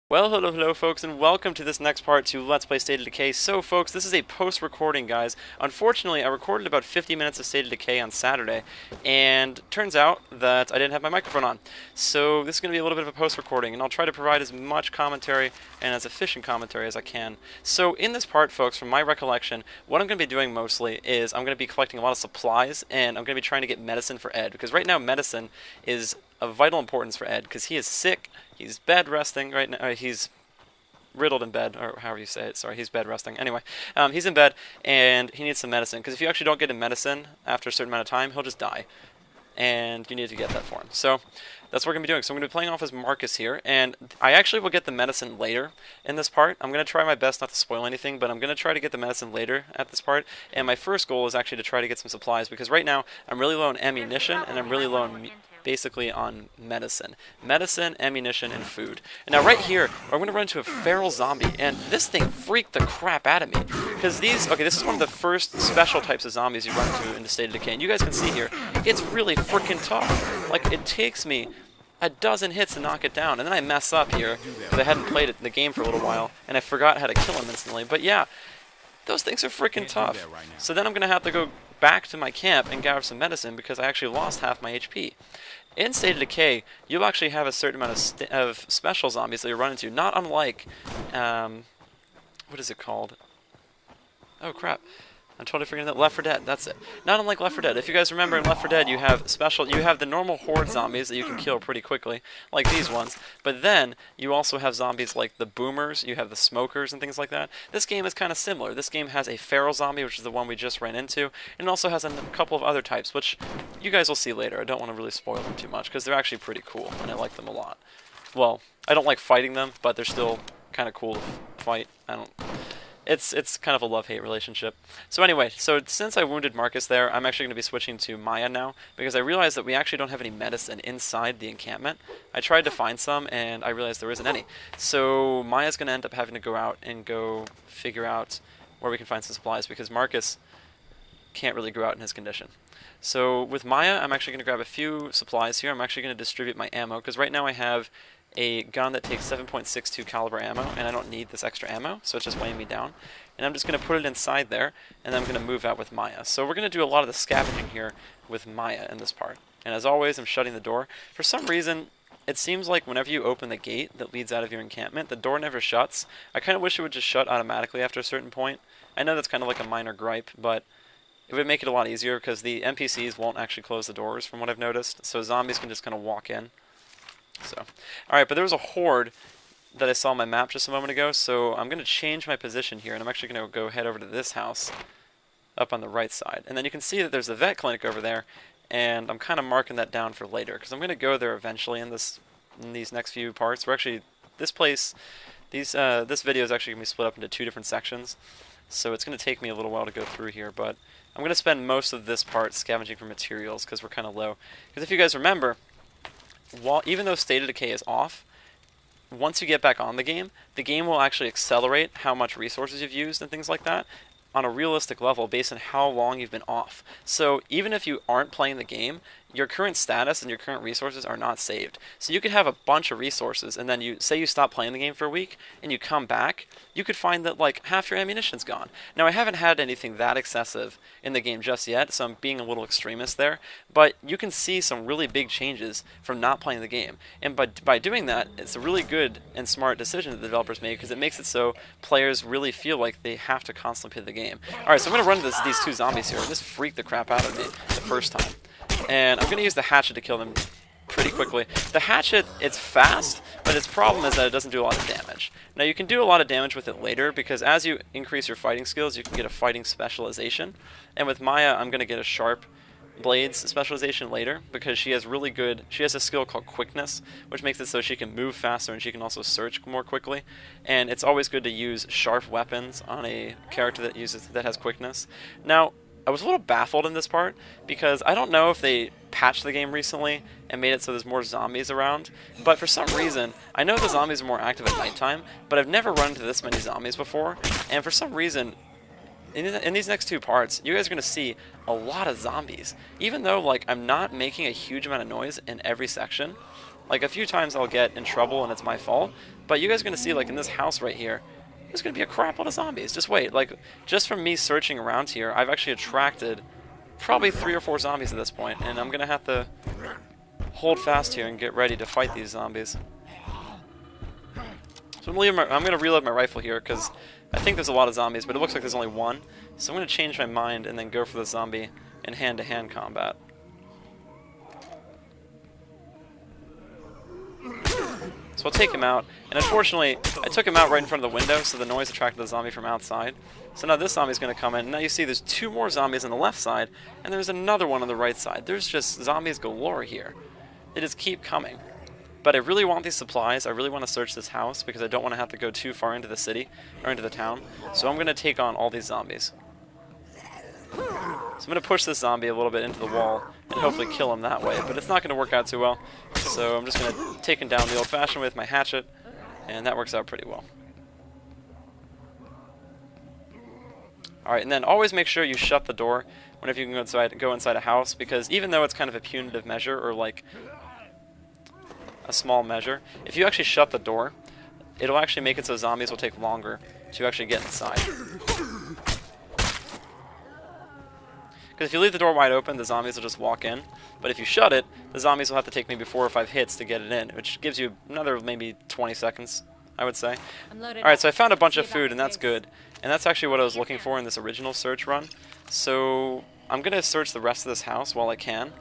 Well, hello folks, and welcome to this next part to Let's Play State of Decay. So folks, this is a post-recording, guys. Unfortunately, I recorded about 50 minutes of State of Decay on Saturday, and turns out that I didn't have my microphone on. So this is going to be a little bit of a post-recording, and I'll try to provide as much commentary and as efficient commentary as I can. So in this part, folks, from my recollection, what I'm going to be doing mostly is I'm going to be collecting a lot of supplies, and I'm going to be trying to get medicine for Ed, because right now medicine is of vital importance for Ed, because he is sick. He's bed resting right now. He's riddled in bed, or however you say it. Sorry, he's bed resting. Anyway, he's in bed, and he needs some medicine. Because if you actually don't get him medicine after a certain amount of time, he'll just die. And you need to get that for him. So that's what we're going to be doing. So I'm going to be playing off as Marcus here, and I actually will get the medicine later in this part. I'm going to try my best not to spoil anything, but I'm going to try to get the medicine later at this part. And my first goal is actually to try to get some supplies, because right now I'm really low on ammunition, and I'm really low on basically on medicine, ammunition, and food. And now right here, I'm going to run into a feral zombie, and this thing freaked the crap out of me. Because this is one of the first special types of zombies you run into in the State of Decay. And you guys can see here, it's really freaking tough. Like, it takes me a dozen hits to knock it down, and then I mess up here, because I hadn't played the game for a little while, and I forgot how to kill him instantly. But yeah, those things are freaking tough. So then I'm going to have to go back to my camp and gather some medicine, because I actually lost half my HP. In State of Decay, you'll actually have a certain amount of special zombies that you run into, not unlike, what is it called? Oh crap, I'm totally forgetting that. Left 4 Dead, that's it. Not unlike Left 4 Dead. If you guys remember, in Left 4 Dead you have the normal horde zombies that you can kill pretty quickly, like these ones, but then you also have zombies like the boomers, you have the smokers and things like that. This game is kind of similar. This game has a feral zombie, which is the one we just ran into, and it also has a couple of other types, which you guys will see later. I don't want to really spoil them too much, because they're actually pretty cool, and I like them a lot. Well, I don't like fighting them, but they're still kind of cool to fight. It's kind of a love-hate relationship. So anyway, since I wounded Marcus there, I'm actually going to be switching to Maya now, because I realized that we actually don't have any medicine inside the encampment. I tried to find some, and I realized there isn't any. So Maya's going to end up having to go out and go figure out where we can find some supplies, because Marcus can't really go out in his condition. So with Maya, I'm actually going to grab a few supplies here. I'm actually going to distribute my ammo, because right now I have a gun that takes 7.62 caliber ammo, and I don't need this extra ammo, so it's just weighing me down. And I'm just going to put it inside there, and then I'm going to move out with Maya. So we're going to do a lot of the scavenging here with Maya in this part. And as always, I'm shutting the door. For some reason, it seems like whenever you open the gate that leads out of your encampment, the door never shuts. I kind of wish it would just shut automatically after a certain point. I know that's kind of like a minor gripe, but it would make it a lot easier, because the NPCs won't actually close the doors from what I've noticed, so zombies can just kind of walk in. So, alright, but there was a horde that I saw on my map just a moment ago, so I'm going to change my position here, and I'm actually going to go head over to this house up on the right side. And then you can see that there's a vet clinic over there, and I'm kind of marking that down for later, because I'm going to go there eventually in these next few parts. This video is actually going to be split up into 2 different sections, so it's going to take me a little while to go through here, but I'm going to spend most of this part scavenging for materials, because we're kind of low. Because if you guys remember, even though State of Decay is off, once you get back on the game will actually accelerate how much resources you've used and things like that on a realistic level based on how long you've been off. So even if you aren't playing the game, your current status and your current resources are not saved. So you could have a bunch of resources, and then you stop playing the game for a week, and you come back, you could find that like half your ammunition's gone. Now I haven't had anything that excessive in the game just yet, so I'm being a little extremist there, but you can see some really big changes from not playing the game. And by doing that, it's a really good and smart decision that the developers made, because it makes it so players really feel like they have to constantly play the game. Alright, so I'm going to run into these 2 zombies here, and this freaked the crap out of me the first time. And I'm going to use the hatchet to kill them pretty quickly. The hatchet, it's fast, but its problem is that it doesn't do a lot of damage. Now you can do a lot of damage with it later, because as you increase your fighting skills, you can get a fighting specialization. And with Maya, I'm going to get a sharp blades specialization later, because she has a skill called quickness, which makes it so she can move faster, and she can also search more quickly. And it's always good to use sharp weapons on a character that has quickness. Now, I was a little baffled in this part, because I don't know if they patched the game recently and made it so there's more zombies around, but for some reason, I know the zombies are more active at nighttime, but I've never run into this many zombies before, and for some reason, in these next 2 parts, you guys are going to see a lot of zombies. Even though like I'm not making a huge amount of noise in every section, Like, a few times I'll get in trouble and it's my fault, but you guys are going to see, like, in this house right here, there's going to be a crap load of zombies. Just wait. Like, just from me searching around here, I've actually attracted probably 3 or 4 zombies at this point, and I'm going to have to hold fast here and get ready to fight these zombies. So I'm going to reload my rifle here, because I think there's a lot of zombies, but it looks like there's only one. So I'm going to change my mind and then go for the zombie in hand-to-hand combat. So I'll take him out, and unfortunately, I took him out right in front of the window, so the noise attracted the zombie from outside. So now this zombie's going to come in, and now you see there's 2 more zombies on the left side, and there's another one on the right side. There's just zombies galore here. They just keep coming. But I really want these supplies. I really want to search this house, because I don't want to have to go too far into the city, or into the town. So I'm going to take on all these zombies. So I'm going to push this zombie a little bit into the wall and hopefully kill him that way, but it's not going to work out too well. So I'm just going to take him down the old-fashioned way with my hatchet, and that works out pretty well. Alright, and then always make sure you shut the door whenever you can go inside a house, because even though it's kind of a punitive measure, or like a small measure, if you actually shut the door, it'll actually make it so zombies will take longer to actually get inside. Because if you leave the door wide open, the zombies will just walk in. But if you shut it, the zombies will have to take maybe 4 or 5 hits to get it in, which gives you another maybe 20 seconds, I would say. Alright, so I found a bunch of food, and that's good. And that's actually what I was looking for in this original search run. So I'm going to search the rest of this house while I can,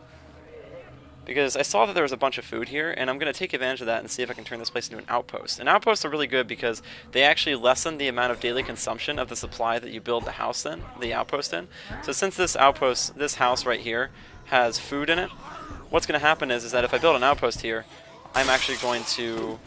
because I saw that there was a bunch of food here, and I'm going to take advantage of that and see if I can turn this place into an outpost. And outposts are really good because they actually lessen the amount of daily consumption of the supply that you build the house in, the outpost in. So since this outpost, this house right here, has food in it, what's going to happen is that if I build an outpost here, I'm actually going to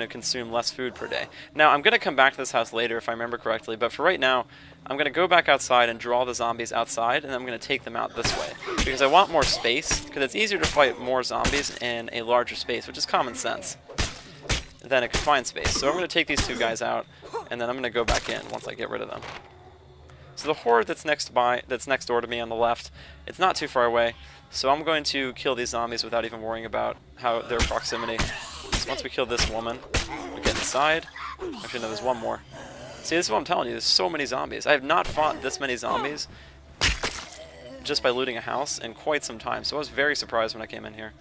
consume less food per day. Now, I'm going to come back to this house later if I remember correctly, but for right now, I'm going to go back outside and draw the zombies outside, and then I'm going to take them out this way. Because I want more space, because it's easier to fight more zombies in a larger space, which is common sense, than a confined space. So I'm going to take these 2 guys out, and then I'm going to go back in once I get rid of them. So the horde that's next door to me on the left, it's not too far away, so I'm going to kill these zombies without even worrying about their proximity. So once we kill this woman, we get inside. Actually, no, there's one more. See, this is what I'm telling you. There's so many zombies. I have not fought this many zombies just by looting a house in quite some time. So I was very surprised when I came in here.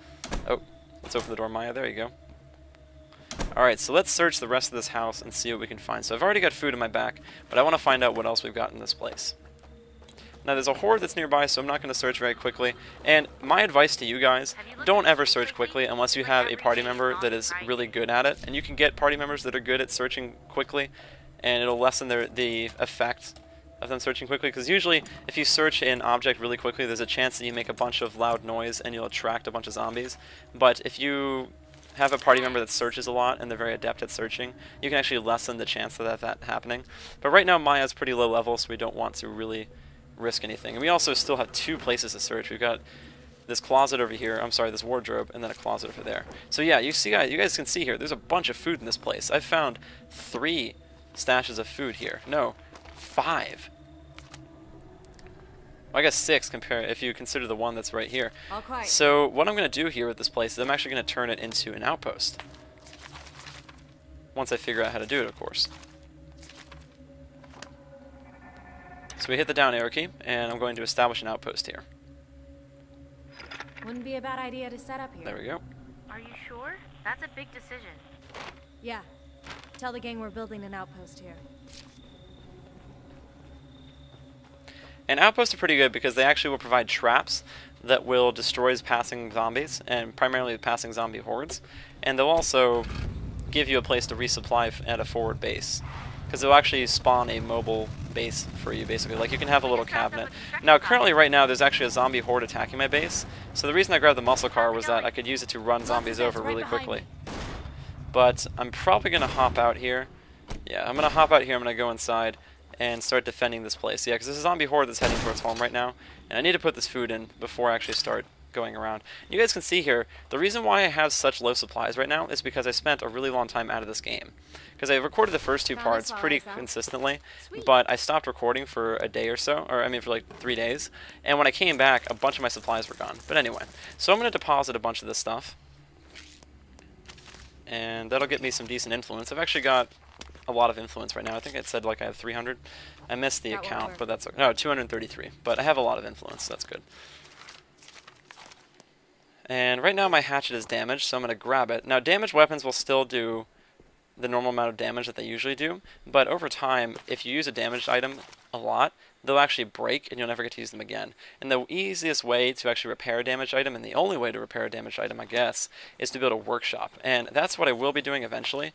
Oh, let's open the door, Maya. There you go. Alright, so let's search the rest of this house and see what we can find. So I've already got food in my back, but I want to find out what else we've got in this place. Now there's a horde that's nearby, so I'm not going to search very quickly. And my advice to you guys, don't ever search quickly unless you have a party member that is really good at it. And you can get party members that are good at searching quickly, and it'll lessen the effect of them searching quickly, because usually if you search an object really quickly, there's a chance that you make a bunch of loud noise and you'll attract a bunch of zombies. But if you have a party member that searches a lot and they're very adept at searching, you can actually lessen the chance of that happening. But right now Maya's pretty low level, so we don't want to really risk anything. And we also still have 2 places to search. We've got this closet over here, I'm sorry, this wardrobe, and then a closet over there. So yeah, you guys can see here, there's a bunch of food in this place. I've found 3 stashes of food here. No, 5. Well, I guess 6 if you consider the one that's right here. So what I'm going to do here with this place is I'm actually going to turn it into an outpost. Once I figure out how to do it, of course. So we hit the down arrow key, and I'm going to establish an outpost here. Wouldn't be a bad idea to set up here. There we go. Are you sure? That's a big decision. Yeah. Tell the gang we're building an outpost here. And outposts are pretty good because they actually will provide traps that will destroy passing zombies, and primarily passing zombie hordes. And they'll also give you a place to resupply at a forward base, because they'll actually spawn a mobile base for you, basically. Like, you can have a little cabinet. Now, currently, right now, there's actually a zombie horde attacking my base. So the reason I grabbed the muscle car was that I could use it to run zombies over really quickly. But I'm probably going to hop out here. Yeah, I'm going to hop out here. I'm going to go inside and start defending this place. Yeah, because there's a zombie horde that's heading towards home right now, and I need to put this food in before I actually start going around. You guys can see here, the reason why I have such low supplies right now is because I spent a really long time out of this game. Because I recorded the first 2 parts pretty consistently, but I stopped recording for a day or so, or I mean for like 3 days, and when I came back, a bunch of my supplies were gone. But anyway, so I'm going to deposit a bunch of this stuff, and that'll get me some decent influence. I've actually got a lot of influence right now. I think it said like I have 300. I missed the account, but that's okay. No, 233. But I have a lot of influence, so that's good. And right now my hatchet is damaged, so I'm going to grab it. Now damaged weapons will still do the normal amount of damage that they usually do, but over time, if you use a damaged item a lot, they'll actually break and you'll never get to use them again. And the easiest way to actually repair a damaged item, and the only way to repair a damaged item, I guess, is to build a workshop. And that's what I will be doing eventually,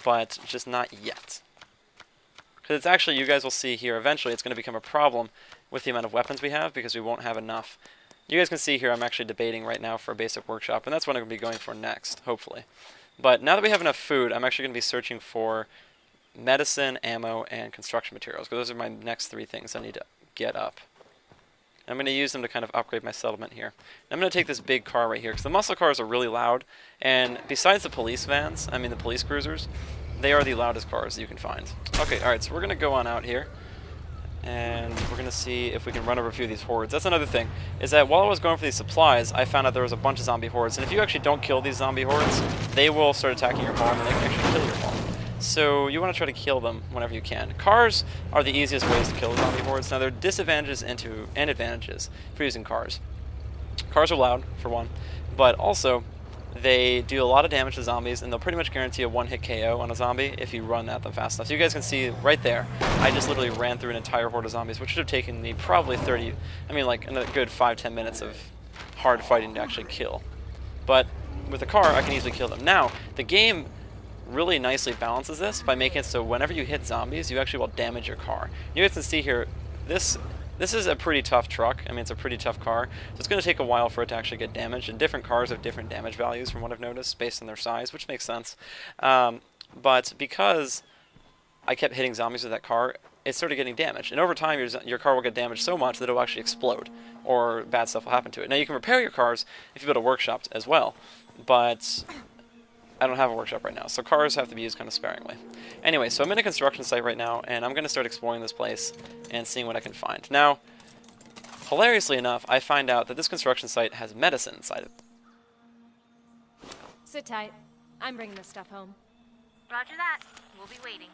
but just not yet. Because it's actually, you guys will see here, eventually it's going to become a problem with the amount of weapons we have, because we won't have enough. You guys can see here I'm actually debating right now for a basic workshop, and that's what I'm going to be going for next, hopefully. But now that we have enough food, I'm actually going to be searching for medicine, ammo, and construction materials, because those are my next 3 things I need to get up. And I'm going to use them to kind of upgrade my settlement here. And I'm going to take this big car right here, because the muscle cars are really loud, and besides the police vans, I mean the police cruisers, they are the loudest cars that you can find. Okay, alright, so we're going to go on out here, and we're going to see if we can run over a few of these hordes. That's another thing, is that while I was going for these supplies, I found out there was a bunch of zombie hordes, and if you actually don't kill these zombie hordes, they will start attacking your farm, and they can actually kill your farm. So you want to try to kill them whenever you can. Cars are the easiest ways to kill zombie hordes. Now there are disadvantages and advantages for using cars. Cars are loud, for one, but also they do a lot of damage to zombies, and they'll pretty much guarantee a one-hit KO on a zombie if you run at them fast enough. So you guys can see right there, I just literally ran through an entire horde of zombies, which should have taken me probably like a good 5-10 minutes of hard fighting to actually kill. But with a car, I can easily kill them. Now, the game really nicely balances this by making it so whenever you hit zombies, you actually will damage your car. You guys can see here, this is a pretty tough truck. I mean, it's a pretty tough car. So it's going to take a while for it to actually get damaged, and different cars have different damage values from what I've noticed based on their size, which makes sense. But because I kept hitting zombies with that car, it started getting damaged. And over time, your car will get damaged so much that it will actually explode, or bad stuff will happen to it. Now, you can repair your cars if you build a workshop as well, but I don't have a workshop right now, so cars have to be used kind of sparingly. Anyway, so I'm in a construction site right now, and I'm going to start exploring this place and seeing what I can find. Now, hilariously enough, I find out that this construction site has medicine inside of it. Sit tight. I'm bringing this stuff home. Roger that. We'll be waiting.